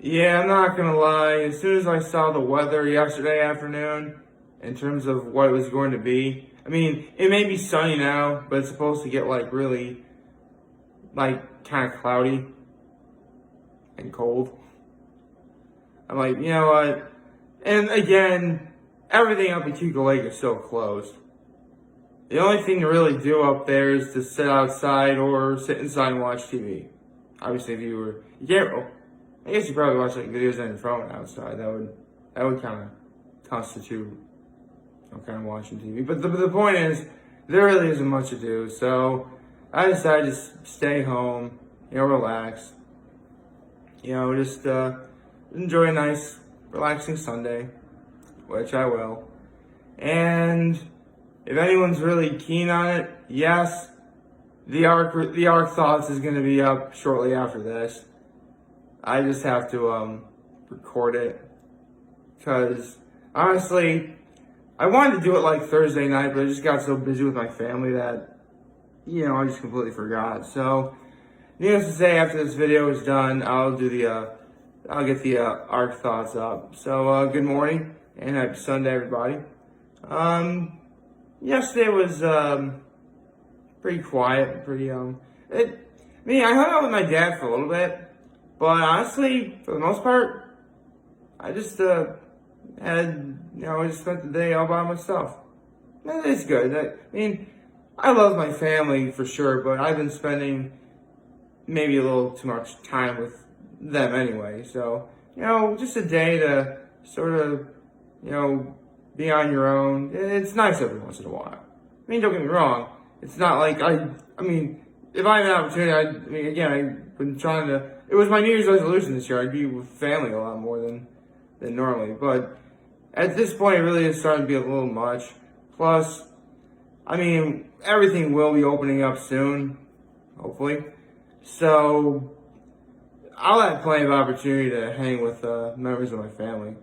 Yeah, I'm not gonna lie. As soon as I saw the weather yesterday afternoon, in terms of what it was going to be, I mean, it may be sunny now, but it's supposed to get like really, like, kind of cloudy and cold. I'm like, you know what? And again, everything up at Cuba Lake is still closed. The only thing to really do up there is to sit outside or sit inside and watch TV. Obviously, if you were, you can't. Well, I guess you probably watch like videos on your phone outside. That would kind of constitute, kind of watching TV. But the point is, there really isn't much to do. So I decided to just stay home, relax, just enjoy a nice, relaxing Sunday, which I will. And if anyone's really keen on it, yes, the Arc Thoughts is going to be up shortly after this. I just have to record it because honestly, I wanted to do it like Thursday night, but I just got so busy with my family that I just completely forgot. So, needless to say, after this video is done, I'll get the Arc Thoughts up. So, good morning and happy Sunday, everybody. Yesterday was pretty quiet, I hung out with my dad for a little bit, but honestly, for the most part, I just I just spent the day all by myself. And it's good. I love my family for sure, but I've been spending maybe a little too much time with them anyway. So, just a day to sort of, be on your own. It's nice every once in a while. Don't get me wrong. It's not like if I have an opportunity, I've been trying to, it was my New Year's resolution this year. I'd be with family a lot more than normally. But at this point, it really is starting to be a little much. Plus, everything will be opening up soon, hopefully. So, I'll have plenty of opportunity to hang with members of my family.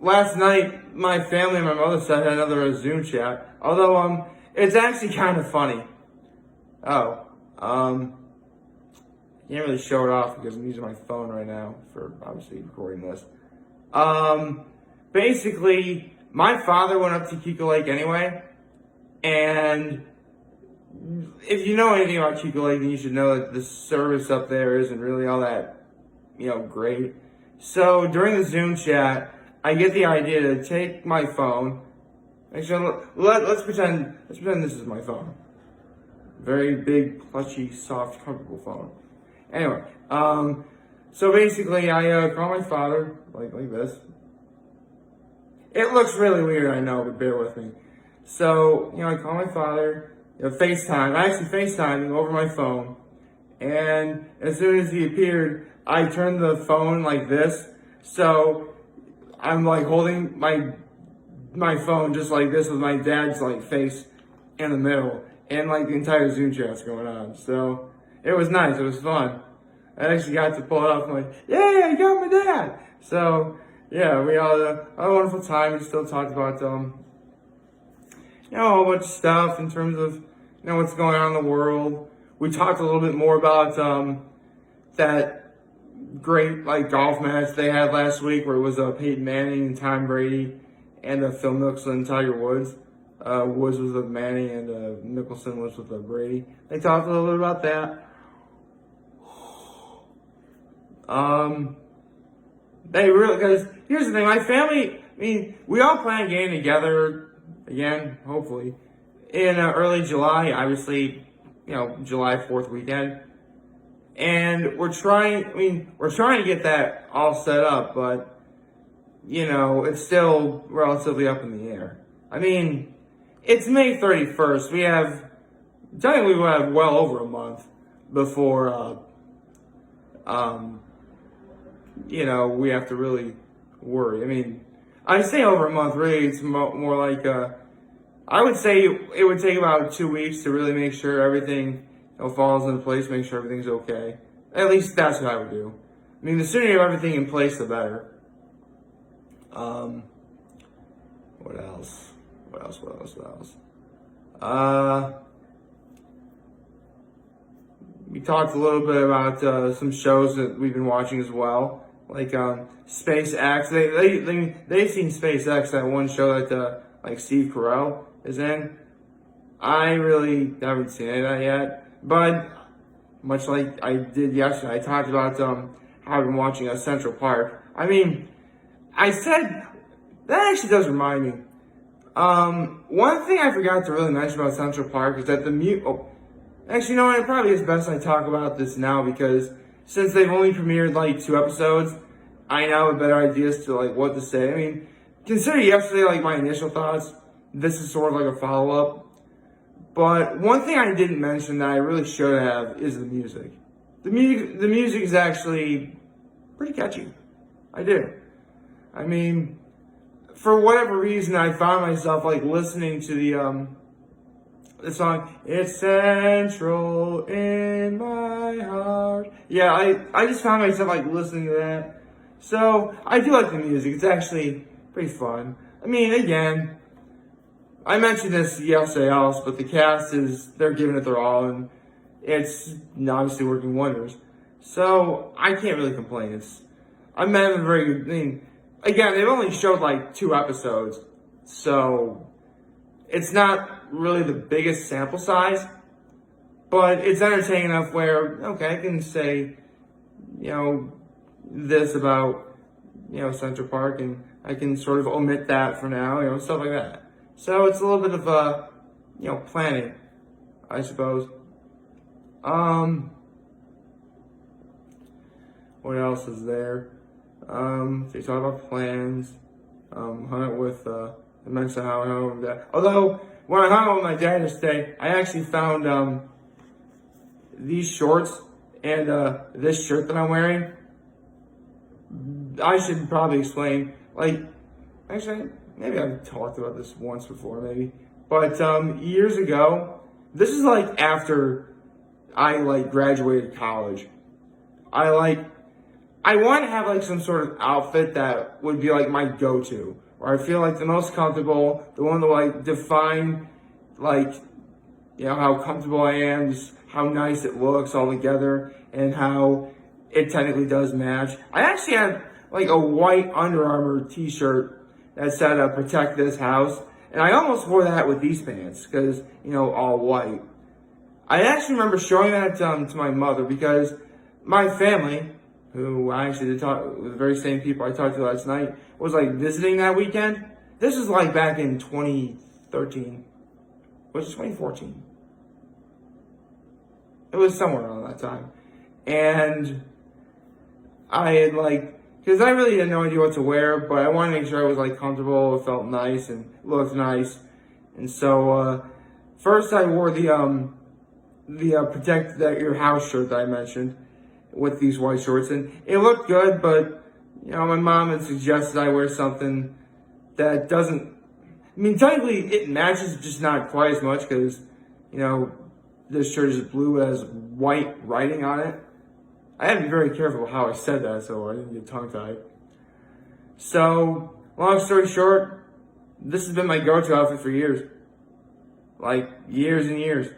Last night, my family and my mother said had another Zoom chat. Although, it's actually kind of funny. Can't really show it off because I'm using my phone right now for obviously recording this. Basically, my father went up to Kiko Lake anyway, and if you know anything about Kiko Lake, then you should know that the service up there isn't really all that, great. So during the Zoom chat, I get the idea to take my phone. Actually, let's pretend this is my phone. Very big, plushy, soft, comfortable phone. Anyway, so basically, I call my father like this. It looks really weird, I know, but bear with me. So, I call my father, FaceTime. I actually FaceTimed him over my phone, and as soon as he appeared, I turned the phone like this. So I'm like holding my phone just like this with my dad's face in the middle, and the entire Zoom chat's going on. So it was nice. It was fun. I actually got to pull it off. I'm like, yeah, I got my dad. So yeah, we all had a wonderful time. We still talked about a whole bunch of stuff in terms of what's going on in the world. We talked a little bit more about that great golf match they had last week where it was Peyton Manning and Tom Brady and Phil Mickelson and Tiger Woods. Woods was with Manning and Mickelson was with Brady. They talked a little bit about that. Because here's the thing, my family, we all plan on getting together again, hopefully, in early July, obviously, July 4th weekend. And we're trying to get that all set up, but, it's still relatively up in the air. It's May 31st. Technically we have well over a month before, we have to really worry. I say over a month, really, it's more like, I would say it would take about 2 weeks to really make sure everything falls into place, make sure everything's okay. At least that's what I would do. The sooner you have everything in place, the better. What else? We talked a little bit about some shows that we've been watching as well. like SpaceX. They've seen SpaceX, that one show that like Steve Carell is in. I really haven't seen any of that yet, but much like I did yesterday, I talked about how I've been watching Central Park. I mean, I said that actually does remind me. One thing I forgot to really mention about Central Park is that actually, you know what? It probably is best I talk about this now because since they've only premiered like 2 episodes, I now have better ideas to like what to say. I mean, consider yesterday like my initial thoughts. This is sort of like a follow-up. But one thing I didn't mention that I really should have is the music. The music is actually pretty catchy. I do. I mean, for whatever reason, I found myself like listening to the song, "It's Central in My Heart." Yeah, I just found myself like listening to that. So I do like the music. It's actually pretty fun. I mean, again, I mentioned this yesterday also, but the cast they're giving it their all, and it's obviously working wonders. So I can't really complain. I'm having a very good, I mean, again, they've only showed like 2 episodes, so it's not really the biggest sample size, but it's entertaining enough where, okay, I can say, this about, Central Park, and I can sort of omit that for now, stuff like that. So it's a little bit of planning, I suppose. What else is there? So you talk about plans. Hung out with, I mentioned how I hung out with my dad. Although, when I hung out with my dad yesterday, I actually found, these shorts and, this shirt that I'm wearing. I should probably explain, actually, maybe I've talked about this once before, maybe. But, years ago, this is like after I graduated college. I want to have like some sort of outfit that would be like my go-to, where I feel like the most comfortable, the one to define how comfortable I am, just how nice it looks all together, and how it technically does match. I actually have a white Under Armour t-shirt that said "Protect This House," and I almost wore that with these pants because all white. I actually remember showing that to my mother because my family, who I actually did talk with, the very same people I talked to last night, was visiting that weekend. This was back in 2013, which is 2014. It was somewhere around that time, and I had because I really had no idea what to wear, but I wanted to make sure I was comfortable, it felt nice, and looked nice. And so first I wore the Protect Your House shirt that I mentioned with these white shorts, and it looked good, but my mom had suggested I wear something that doesn't. I mean, technically it matches, just not quite as much because this shirt is blue, it has white writing on it. I had to be very careful how I said that so I didn't get tongue-tied. So, long story short, this has been my go-to outfit for years. Years and years.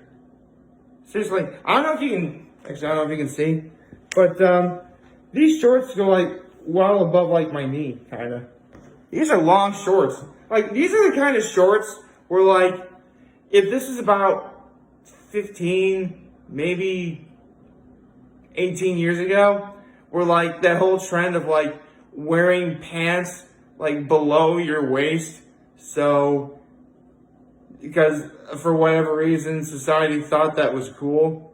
Seriously, I don't know if you can see, but these shorts go well above my knee, kinda. These are long shorts. These are the kind of shorts where if this is about 15, maybe 18 years ago, where that whole trend of wearing pants below your waist, so because for whatever reason society thought that was cool.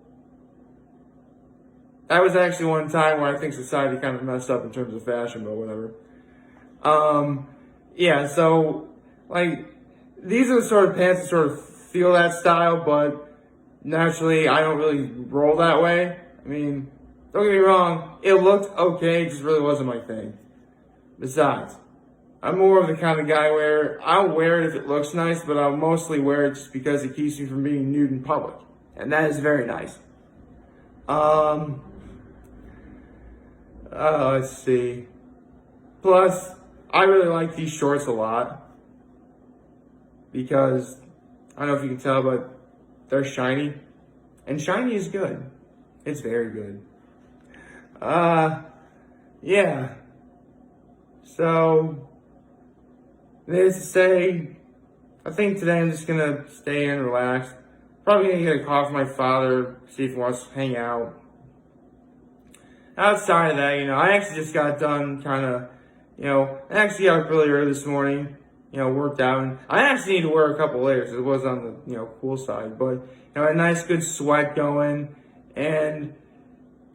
That was actually one time where I think society kind of messed up in terms of fashion, but whatever. Yeah, so these are the sort of pants that sort of feel that style, but naturally I don't really roll that way. I mean, don't get me wrong, it looked okay, it just really wasn't my thing. Besides, I'm more of the kind of guy where I'll wear it if it looks nice, but I'll mostly wear it just because it keeps me from being nude in public. And that is very nice. Let's see. Plus, I really like these shorts a lot because, I don't know if you can tell, but they're shiny. And shiny is good. It's very good. Yeah. So, needless to say, I think today I'm just gonna stay in, relax. Probably gonna get a call from my father, see if he wants to hang out. Outside of that, I actually just got done I actually got up really early this morning, worked out. And I actually need to wear a couple layers. It was on the, cool side. But, a nice good sweat going. And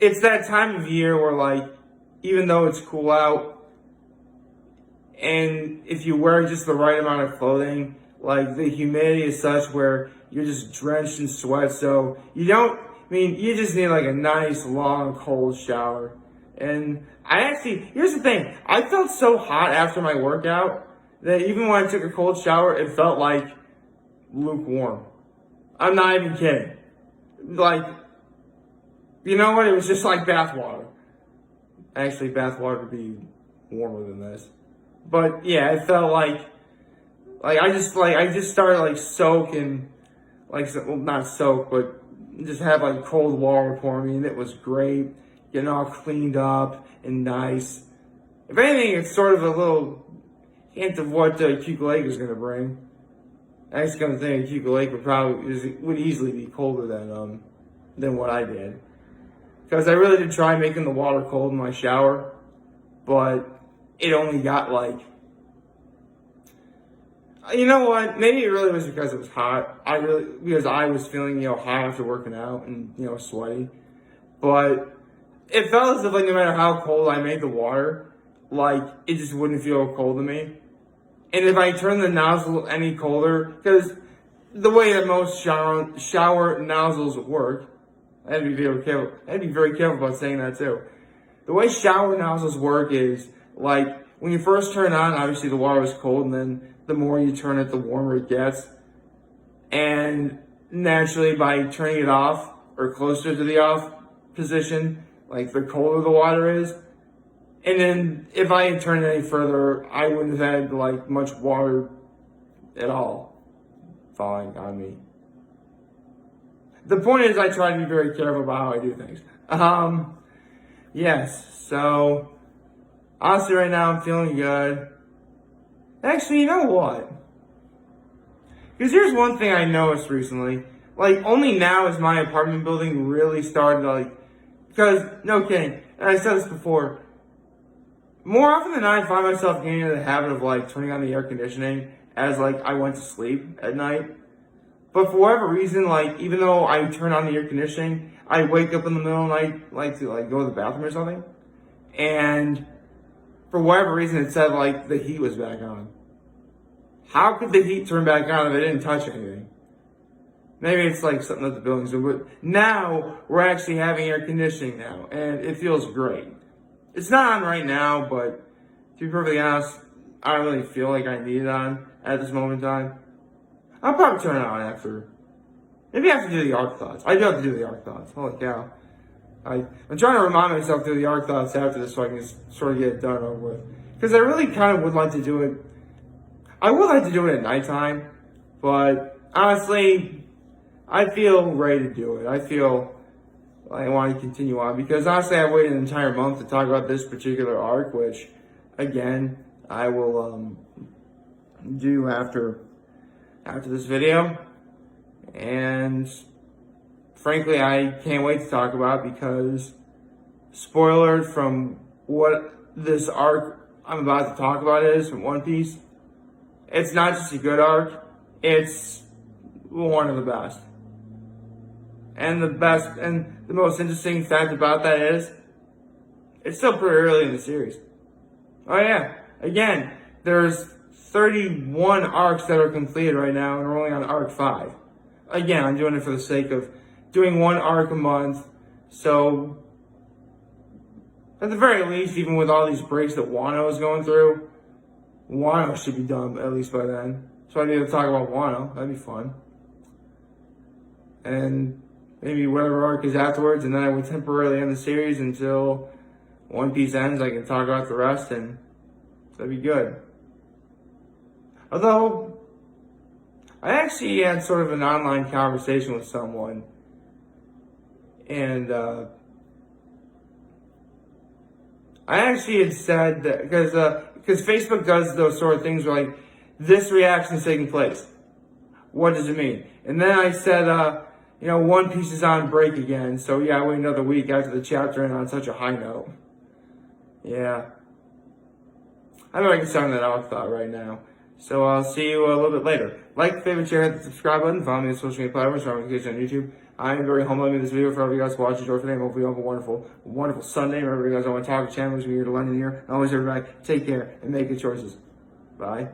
it's that time of year where, like, even though it's cool out, and if you wear just the right amount of clothing, like, the humidity is such where you're just drenched in sweat. So you just need like a nice, long, cold shower. And here's the thing, I felt so hot after my workout that even when I took a cold shower, it felt like lukewarm. I'm not even kidding. Like, you know what? It was just like bath water. Actually, bath water would be warmer than this. But yeah, it felt like I just started like soaking, well, not soak, but just have like cold water pour me, and it was great. Getting all cleaned up and nice. If anything, it's sort of a little hint of what Cuba Lake is going to bring. I was going to think Cuba Lake would easily be colder than what I did, because I really did try making the water cold in my shower, but it only got like. You know what? Maybe it really was because it was hot. Because I was feeling, hot after working out and, sweaty. But it felt as if, like, no matter how cold I made the water, like, it just wouldn't feel cold to me. And if I turned the nozzle any colder, because the way that most shower nozzles work, I had to be very careful. I had to be very careful about saying that too. The way shower nozzles work is, like, when you first turn it on, obviously the water is cold, and then the more you turn it, the warmer it gets. And naturally, by turning it off or closer to the off position, like, the colder the water is. And then if I had turned it any further, I wouldn't have had like much water at all falling on me. The point is, I try to be very careful about how I do things. Yes, so honestly right now I'm feeling good. Actually, you know what? Because here's one thing I noticed recently. Like, only now is my apartment building really started to, because, no kidding, and I said this before, more often than not, I find myself getting into the habit of, turning on the air conditioning as, I went to sleep at night. But for whatever reason, even though I turn on the air conditioning, I wake up in the middle of the night, to, go to the bathroom or something. And for whatever reason, it said, the heat was back on. How could the heat turn back on if I didn't touch anything? Maybe it's, something that the building's doing. But now, we're actually having air conditioning now, and it feels great. It's not on right now, but to be perfectly honest, I don't really feel like I need it on at this moment in time. I'll probably turn it on after. Maybe I have to do the arc thoughts. I do have to do the arc thoughts. Holy cow. I'm trying to remind myself to do the arc thoughts after this so I can just sort of get it done over with. Because I really kind of would like to do it. I would like to do it at nighttime, but honestly, I feel ready to do it. I feel I want to continue on because honestly, I waited an entire month to talk about this particular arc, which, again, I will do after this video. And frankly, I can't wait to talk about it because, spoiler from what this arc I'm about to talk about is from One Piece, it's not just a good arc, it's one of the best. And the most interesting fact about that is, it's still pretty early in the series. Oh yeah, again, there's 31 arcs that are completed right now, and we're only on arc 5. Again, I'm doing it for the sake of doing one arc a month, so at the very least, even with all these breaks that Wano is going through, Wano should be done at least by then. So I need to talk about Wano, that'd be fun. And maybe whatever arc is afterwards, and then I would temporarily end the series until One Piece ends. I can talk about the rest, and that'd be good. Although, I actually had sort of an online conversation with someone, and I actually had said that because Facebook does those sort of things where like this reaction is taking place. What does it mean? And then I said, One Piece is on break again. So yeah, I wait another week after the chapter ended on such a high note. Yeah. I don't know if I can sound that afterthought right now. So I'll see you a little bit later. Like, favorite, share, hit the subscribe button. Follow me on social media platforms, notifications on YouTube. I am very humble in this video for all of you guys to watch. Enjoy today. Hopefully you have a wonderful, wonderful Sunday. Remember, you guys, I want to talk to channels. We're here to London here. And always, everybody, take care and make good choices. Bye.